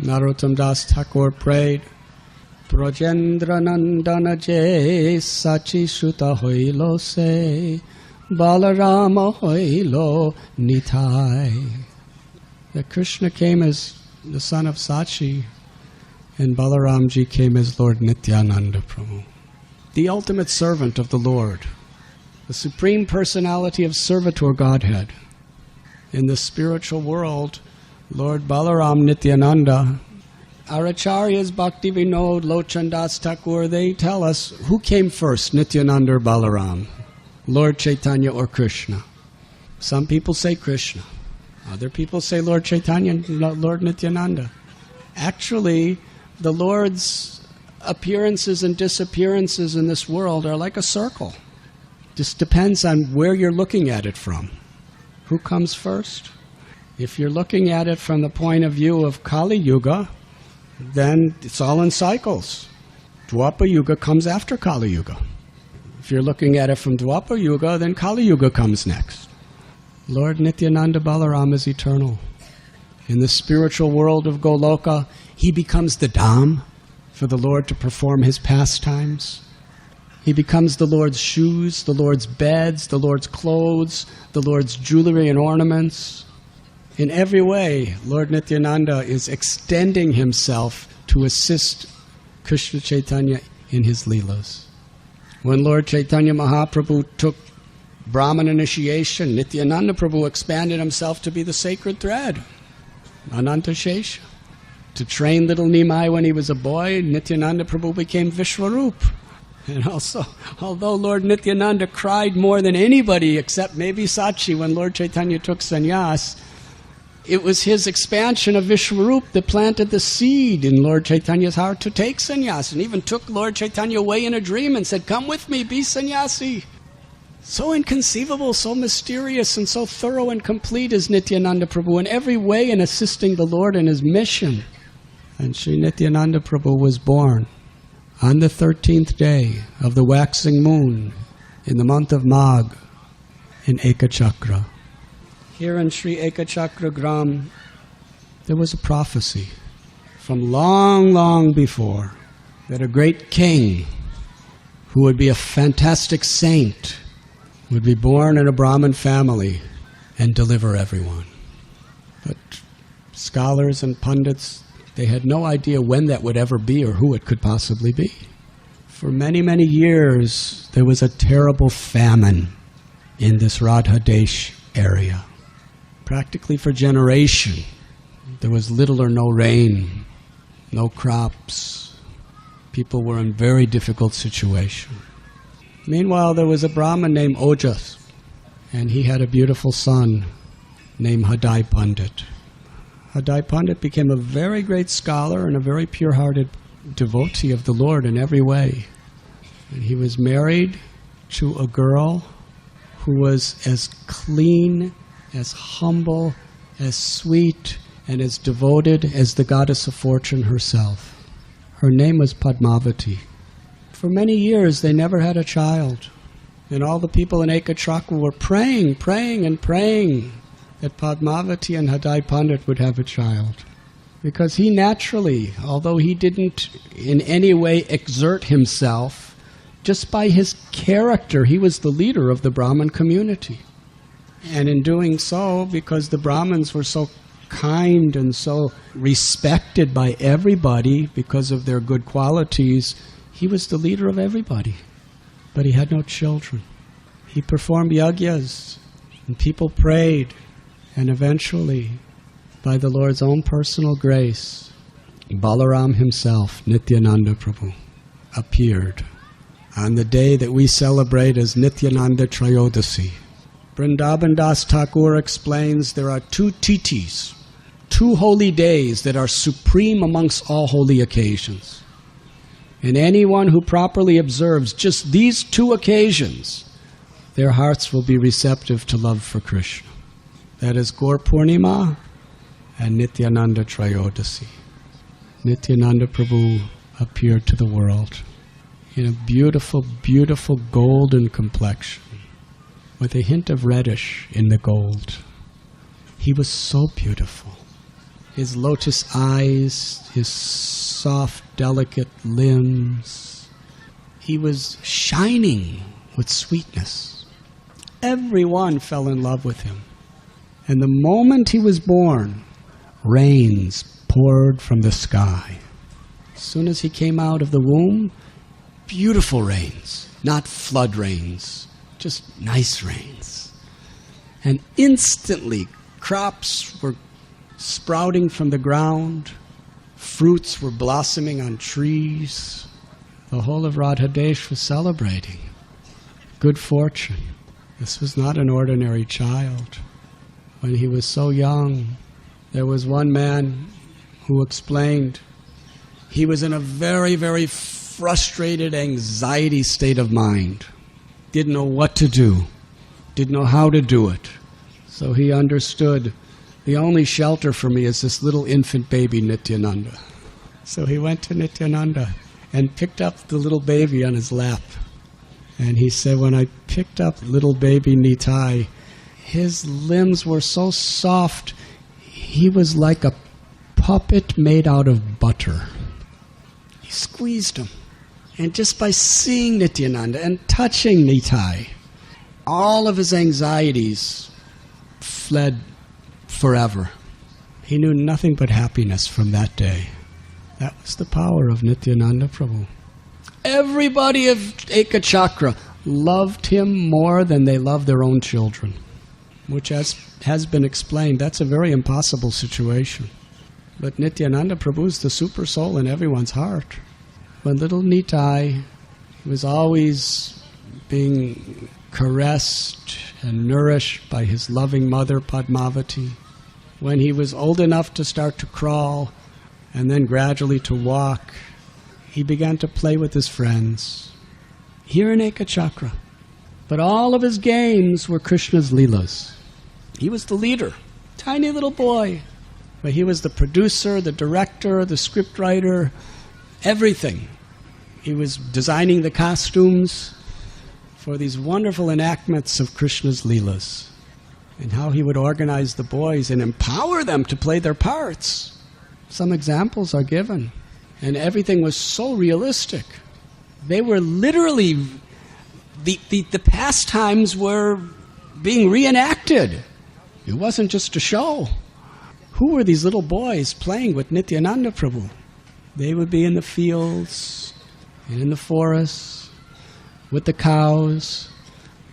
Narottam Das Thakur prayed, Brajendra Nandana je sachi shuta hoilo se, Balarama hoilo nitai. That Krishna came as the son of Sachi, and Balaramji came as Lord Nityananda Prabhu, the ultimate servant of the Lord, the supreme personality of servitor Godhead. In the spiritual world, Lord Balaram Nityananda, our acharyas, Bhakti Vinod, Lochandas Thakur, they tell us who came first, Nityananda or Balaram, Lord Chaitanya or Krishna. Some people say Krishna. Other people say Lord Chaitanya and Lord Nityananda. Actually, the Lord's appearances and disappearances in this world are like a circle. Just depends on where you're looking at it from. Who comes first? If you're looking at it from the point of view of Kali Yuga, then it's all in cycles. Dwapara Yuga comes after Kali Yuga. If you're looking at it from Dwapara Yuga, then Kali Yuga comes next. Lord Nityananda Balaram is eternal. In the spiritual world of Goloka, he becomes the Dham for the Lord to perform his pastimes. He becomes the Lord's shoes, the Lord's beds, the Lord's clothes, the Lord's jewelry and ornaments. In every way, Lord Nityananda is extending himself to assist Krishna Chaitanya in his leelas. When Lord Chaitanya Mahaprabhu took Brahman initiation, Nityananda Prabhu expanded himself to be the sacred thread, Ananta Shesha. To train little Nimai when he was a boy, Nityananda Prabhu became Vishwarup. And also, although Lord Nityananda cried more than anybody except maybe Sachi when Lord Chaitanya took sannyas, it was his expansion of Vishwarup that planted the seed in Lord Chaitanya's heart to take sannyas, and even took Lord Chaitanya away in a dream and said, "Come with me, be sannyasi." So inconceivable, so mysterious, and so thorough and complete is Nityananda Prabhu in every way in assisting the Lord in his mission. And Sri Nityananda Prabhu was born on the 13th day of the waxing moon in the month of Magh in Ekachakra. Here in Sri Ekachakra Gram, there was a prophecy from long, long before that a great king who would be a fantastic saint would be born in a Brahmin family and deliver everyone. But scholars and pundits, they had no idea when that would ever be or who it could possibly be. For many, many years, there was a terrible famine in this Radhadesh area. Practically for generation, there was little or no rain, no crops. People were in very difficult situation. Meanwhile, there was a Brahmin named Ojas, and he had a beautiful son named Hadai Pandit. Hadai Pandit became a very great scholar and a very pure-hearted devotee of the Lord in every way. And he was married to a girl who was as clean, as humble, as sweet, and as devoted as the goddess of fortune herself. Her name was Padmavati. For many years, they never had a child. And all the people in Ekachakra were praying that Padmavati and Hadai Pandit would have a child. Because he naturally, although he didn't in any way exert himself, just by his character, he was the leader of the Brahmin community. And in doing so, because the Brahmins were so kind and so respected by everybody because of their good qualities, he was the leader of everybody. But he had no children. He performed yagyas, and people prayed, and eventually, by the Lord's own personal grace, Balaram himself, Nityananda Prabhu, appeared on the day that we celebrate as Nityananda Trayodasi. Vrindavan Das Thakur explains there are two titis, 2 holy days that are supreme amongst all holy occasions. And anyone who properly observes just these 2 occasions, their hearts will be receptive to love for Krishna. That is Gaur Purnima and Nityananda Trayodasi. Nityananda Prabhu appeared to the world in a beautiful, beautiful golden complexion with a hint of reddish in the gold. He was so beautiful. his lotus eyes, his soft, delicate limbs. He was shining with sweetness. Everyone fell in love with him. And the moment he was born, rains poured from the sky. As soon as he came out of the womb, beautiful rains, not flood rains, just nice rains. And instantly, crops were sprouting from the ground, fruits were blossoming on trees. The whole of Radhadesh was celebrating good fortune. This was not an ordinary child. When he was so young, there was one man who explained he was in a very, very frustrated, anxiety state of mind. Didn't know what to do. Didn't know how to do it. So he understood, the only shelter for me is this little infant baby Nityananda. So he went to Nityananda and picked up the little baby on his lap. And he said, when I picked up little baby Nitai, his limbs were so soft, he was like a puppet made out of butter. He squeezed him. And just by seeing Nityananda and touching Nitai, all of his anxieties fled forever. He knew nothing but happiness from that day. That was the power of Nityananda Prabhu. Everybody of Ekachakra loved him more than they loved their own children, which has been explained, that's a very impossible situation. But Nityananda Prabhu is the super soul in everyone's heart. When little Nitai was always being caressed and nourished by his loving mother Padmavati, when he was old enough to start to crawl and then gradually to walk, he began to play with his friends here in Ekachakra. But all of his games were Krishna's Leelas. He was the leader, tiny little boy. But he was the producer, the director, the scriptwriter, everything. He was designing the costumes for these wonderful enactments of Krishna's Leelas, and how he would organize the boys and empower them to play their parts. Some examples are given, and everything was so realistic. They were literally, the pastimes were being reenacted. It wasn't just a show. Who were these little boys playing with Nityananda Prabhu? They would be in the fields and in the forests with the cows.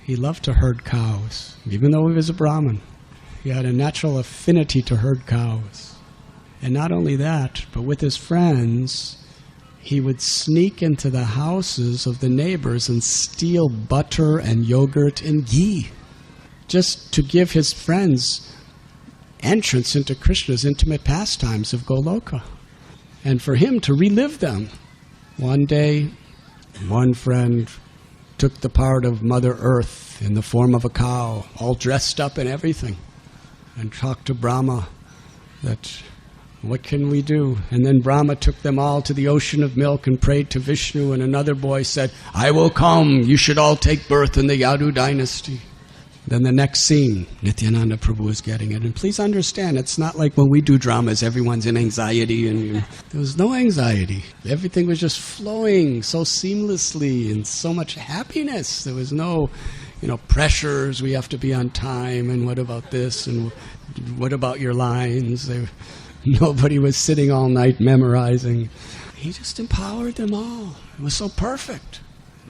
He loved to herd cows, even though he was a Brahmin. He had a natural affinity to herd cows. And not only that, but with his friends, he would sneak into the houses of the neighbors and steal butter and yogurt and ghee, just to give his friends entrance into Krishna's intimate pastimes of Goloka, and for him to relive them. One day, one friend took the part of Mother Earth in the form of a cow, all dressed up and everything, and talked to Brahma that, what can we do? And then Brahma took them all to the ocean of milk and prayed to Vishnu, and another boy said, I will come, you should all take birth in the Yadu dynasty. Then the next scene, Nityananda Prabhu is getting it. And please understand, it's not like when we do dramas, everyone's in anxiety. And there was no anxiety. Everything was just flowing so seamlessly and so much happiness. There was no, pressures, we have to be on time, and what about this, and what about your lines? Nobody was sitting all night memorizing. He just empowered them all. It was so perfect.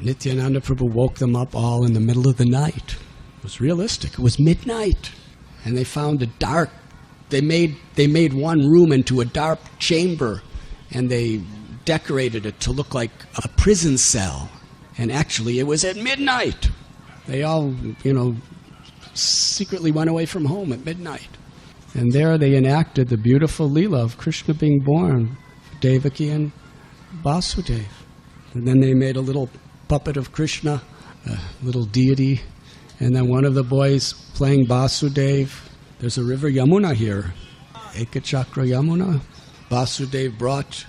Nityananda Prabhu woke them up all in the middle of the night. It was realistic. It was midnight. And they found they made one room into a dark chamber, and they decorated it to look like a prison cell. And actually it was at midnight. They all, secretly went away from home at midnight. And there they enacted the beautiful Leela of Krishna being born, Devaki and Vasudeva. And then they made a little puppet of Krishna, a little deity. And then one of the boys playing Vasudeva. There's a river Yamuna here, Ekachakra Yamuna. Vasudeva brought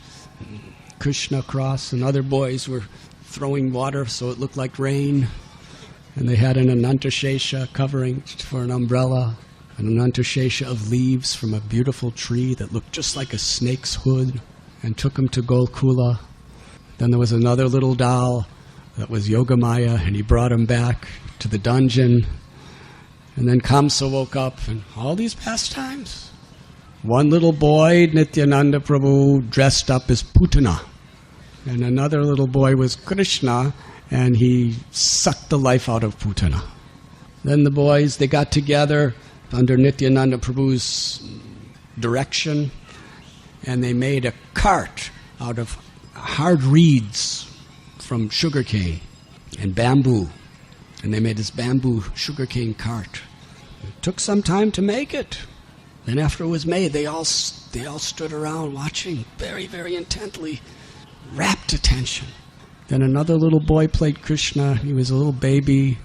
Krishna across, and other boys were throwing water so it looked like rain. And they had an Anantashesha covering for an umbrella. an Anantashesha of leaves from a beautiful tree that looked just like a snake's hood, and took him to Golkula. Then there was another little doll that was Yogamaya, and he brought him back to the dungeon. And then Kamsa woke up, and all these pastimes. One little boy, Nityananda Prabhu, dressed up as Putana. And another little boy was Krishna, and he sucked the life out of Putana. Then the boys, they got together under Nityananda Prabhu's direction, and they made a cart out of hard reeds from sugarcane and bamboo. And they made this bamboo sugarcane cart. It took some time to make it. Then after it was made, they all stood around watching very, very intently, rapt attention. Then another little boy played Krishna. He was a little baby,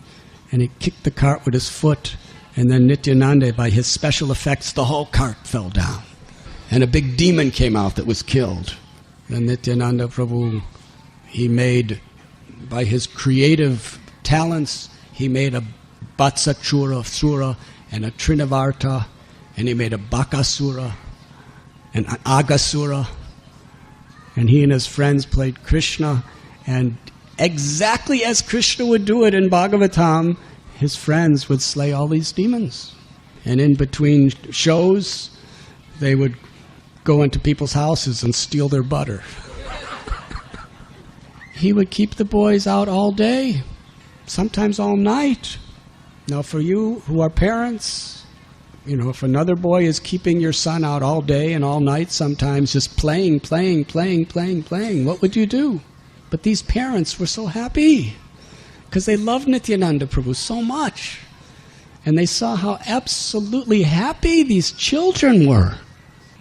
and he kicked the cart with his foot. And then Nityananda, by his special effects, the whole cart fell down. And a big demon came out that was killed. Then Nityananda Prabhu, he made, by his creative talents, he made a Vatsachura Sura and a Trinavarta, and he made a Bakasura and an Agasura. And he and his friends played Krishna, and exactly as Krishna would do it in Bhagavatam, his friends would slay all these demons. And in between shows, they would go into people's houses and steal their butter. He would keep the boys out all day, sometimes all night. Now for you who are parents, if another boy is keeping your son out all day and all night, sometimes just playing, what would you do? But these parents were so happy because they loved Nityananda Prabhu so much. And they saw how absolutely happy these children were.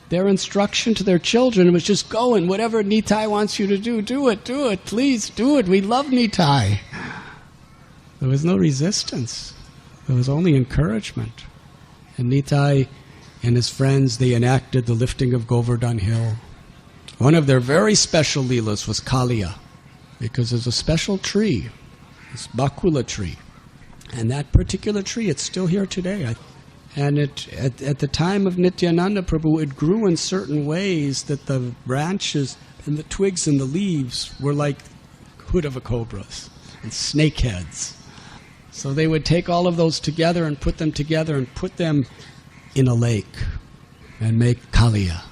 Their instruction to their children was just go, and whatever Nitai wants you to do it, please do it. We love Nitai. There was no resistance. There was only encouragement. And Nitai and his friends, they enacted the lifting of Govardhan Hill. One of their very special leelas was Kaliya, because there's a special tree, this Bakula tree. And that particular tree, it's still here today. And at the time of Nityananda Prabhu, it grew in certain ways that the branches and the twigs and the leaves were like hood of a cobras and snake heads. So they would take all of those together and put them together and put them in a lake and make Kaliya.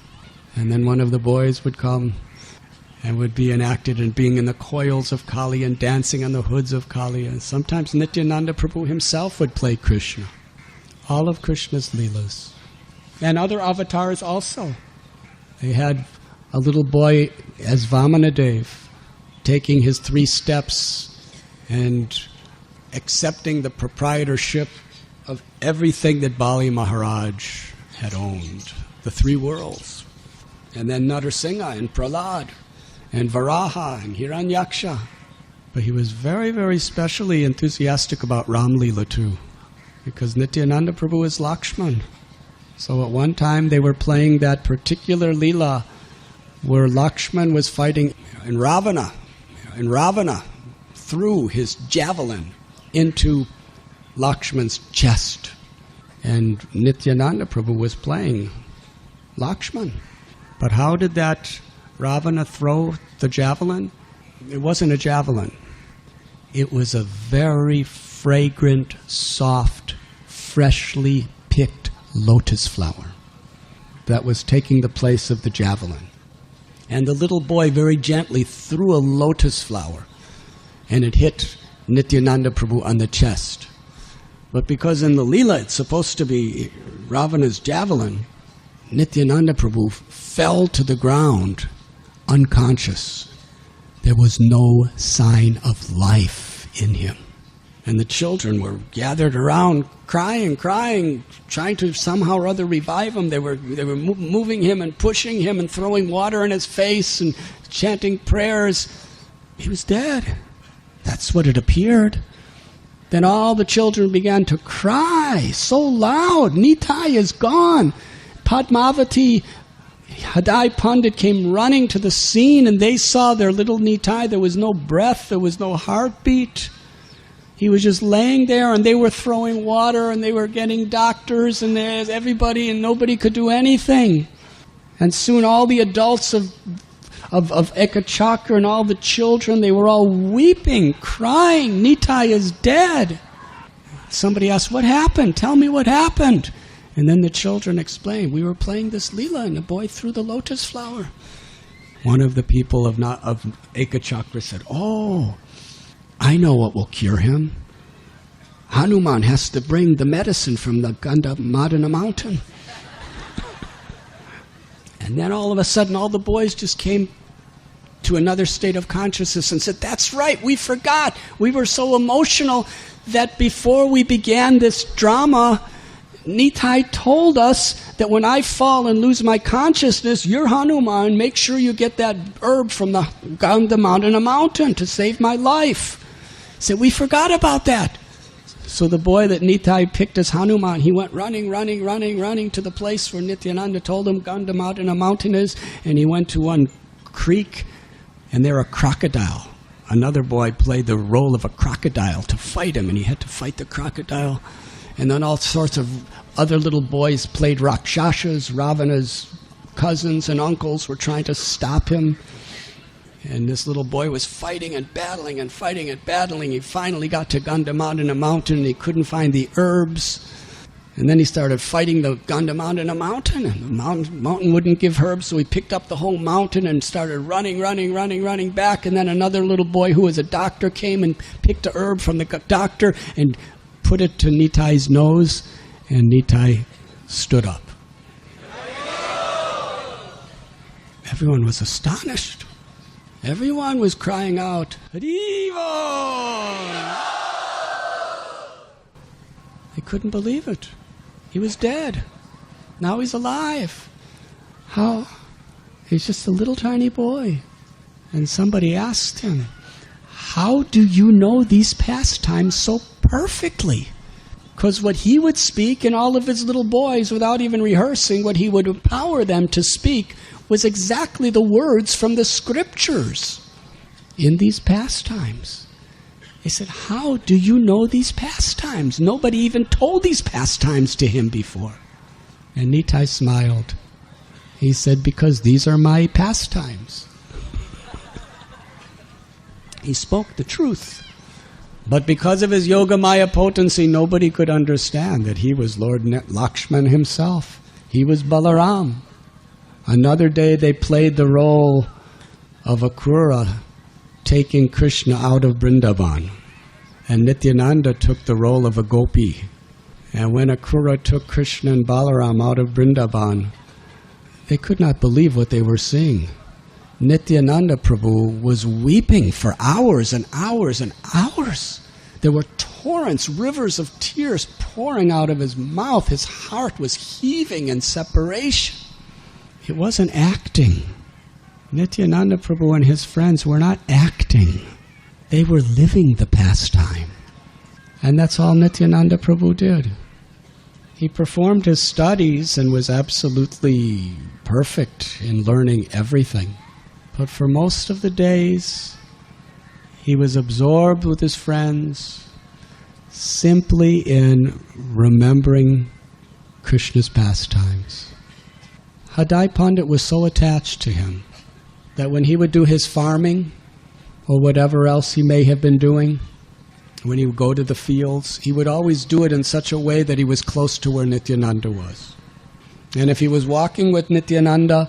And then one of the boys would come and would be enacted in being in the coils of Kaliya and dancing on the hoods of Kaliya. And sometimes Nityananda Prabhu himself would play Krishna. All of Krishna's leelas. And other avatars also. They had a little boy as Vamanadev taking his 3 steps and accepting the proprietorship of everything that Bali Maharaj had owned, the 3 worlds. And then Narsingha and Prahlad and Varaha and Hiranyaksha. But he was very, very specially enthusiastic about Ram Leela too, because Nityananda Prabhu is Lakshman. So at one time they were playing that particular Leela where Lakshman was fighting in Ravana threw his javelin into Lakshman's chest. And Nityananda Prabhu was playing Lakshman. But how did that Ravana throw the javelin? It wasn't a javelin. It was a very fragrant, soft, freshly picked lotus flower that was taking the place of the javelin. And the little boy very gently threw a lotus flower, and it hit Nityananda Prabhu on the chest. But because in the Leela it's supposed to be Ravana's javelin, Nityananda Prabhu fell to the ground unconscious. There was no sign of life in him. And the children were gathered around, crying, trying to somehow or other revive him. They were moving him and pushing him and throwing water in his face and chanting prayers. He was dead. That's what it appeared. Then all the children began to cry so loud, Nitai is gone. Padmavati, Hadai Pandit came running to the scene, and they saw their little Nitai. There was no breath, there was no heartbeat. He was just laying there, and they were throwing water, and they were getting doctors, and there's everybody, and nobody could do anything. And soon all the adults of Ekachakra and all the children, they were all weeping, crying, Nitai is dead. Somebody asked, what happened? Tell me what happened. And then the children explained, we were playing this Leela, and the boy threw the lotus flower. One of the people of Ekachakra said, oh, I know what will cure him. Hanuman has to bring the medicine from the Gandhamadana mountain. And then all of a sudden, all the boys just came to another state of consciousness and said, that's right, we forgot. We were so emotional that before we began this drama, Nitai told us that when I fall and lose my consciousness, you're Hanuman, make sure you get that herb from the Gandhamadana mountain to save my life. He said, we forgot about that. So the boy that Nitai picked as Hanuman, he went running to the place where Nityananda told him Gandhamadana mountain is, and he went to one creek, and there a crocodile. Another boy played the role of a crocodile to fight him, and he had to fight the crocodile. And then all sorts of other little boys played Rakshasas. Ravana's cousins and uncles were trying to stop him. And this little boy was fighting and battling and fighting and battling. He finally got to Gandhamadana mountain, and he couldn't find the herbs. And then he started fighting the Gandhamadana mountain, and the mountain wouldn't give herbs, so he picked up the whole mountain and started running back. And then another little boy who was a doctor came and picked a herb from the doctor and put it to Nitai's nose, and Nitai stood up. Everyone was astonished. Everyone was crying out, Haribo! They couldn't believe it. He was dead. Now he's alive. How? He's just a little tiny boy. And somebody asked him, how do you know these pastimes so perfectly? Because what he would speak and all of his little boys, without even rehearsing, what he would empower them to speak was exactly the words from the scriptures in these pastimes. They said, how do you know these pastimes? Nobody even told these pastimes to him before. And Nitai smiled. He said, because these are my pastimes. He spoke the truth. But because of his Yogamaya potency, nobody could understand that he was Lord Lakshman himself. He was Balaram. Another day they played the role of Akrura taking Krishna out of Vrindavan. And Nityananda took the role of a gopi. And when Akrura took Krishna and Balaram out of Vrindavan, they could not believe what they were seeing. Nityananda Prabhu was weeping for hours and hours and hours. There were torrents, rivers of tears pouring out of his mouth. His heart was heaving in separation. It wasn't acting. Nityananda Prabhu and his friends were not acting. They were living the pastime. And that's all Nityananda Prabhu did. He performed his studies and was absolutely perfect in learning everything. But for most of the days, he was absorbed with his friends, simply in remembering Krishna's pastimes. Hadai Pandit was so attached to him that when he would do his farming or whatever else he may have been doing, when he would go to the fields, he would always do it in such a way that he was close to where Nityananda was. And if he was walking with Nityananda,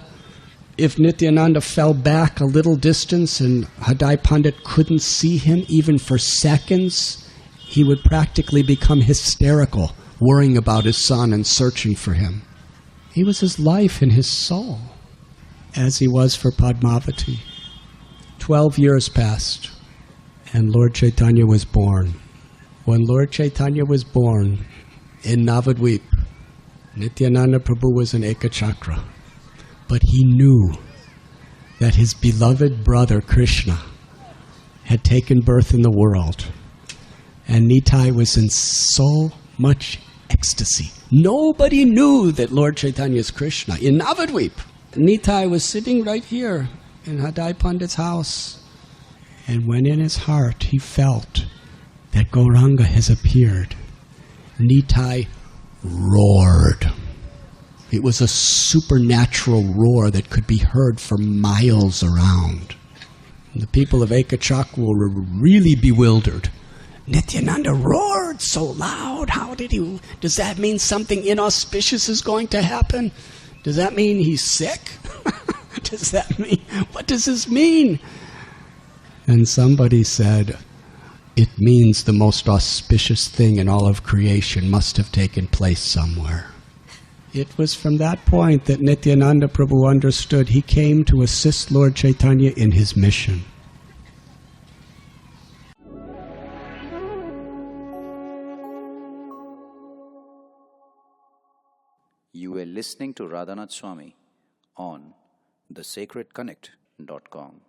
if Nityananda fell back a little distance and Hadai Pandit couldn't see him even for seconds, he would practically become hysterical, worrying about his son and searching for him. He was his life and his soul, as he was for Padmavati. 12 years passed, and Lord Chaitanya was born. When Lord Chaitanya was born in Navadvip, Nityananda Prabhu was in Ekachakra. But he knew that his beloved brother Krishna had taken birth in the world. And Nitai was in so much ecstasy. Nobody knew that Lord Chaitanya is Krishna. In Navadvip, Nitai was sitting right here in Hadai Pandit's house. And when in his heart he felt that Gauranga has appeared. Nitai roared. It was a supernatural roar that could be heard for miles around. And the people of Ekachakra were really bewildered. Nityananda roared so loud. How did he? Does that mean something inauspicious is going to happen? Does that mean he's sick? Does that mean? What does this mean? And somebody said, it means the most auspicious thing in all of creation must have taken place somewhere. It was from that point that Nityananda Prabhu understood he came to assist Lord Chaitanya in his mission. You were listening to Radhanath Swami on thesacredconnect.com.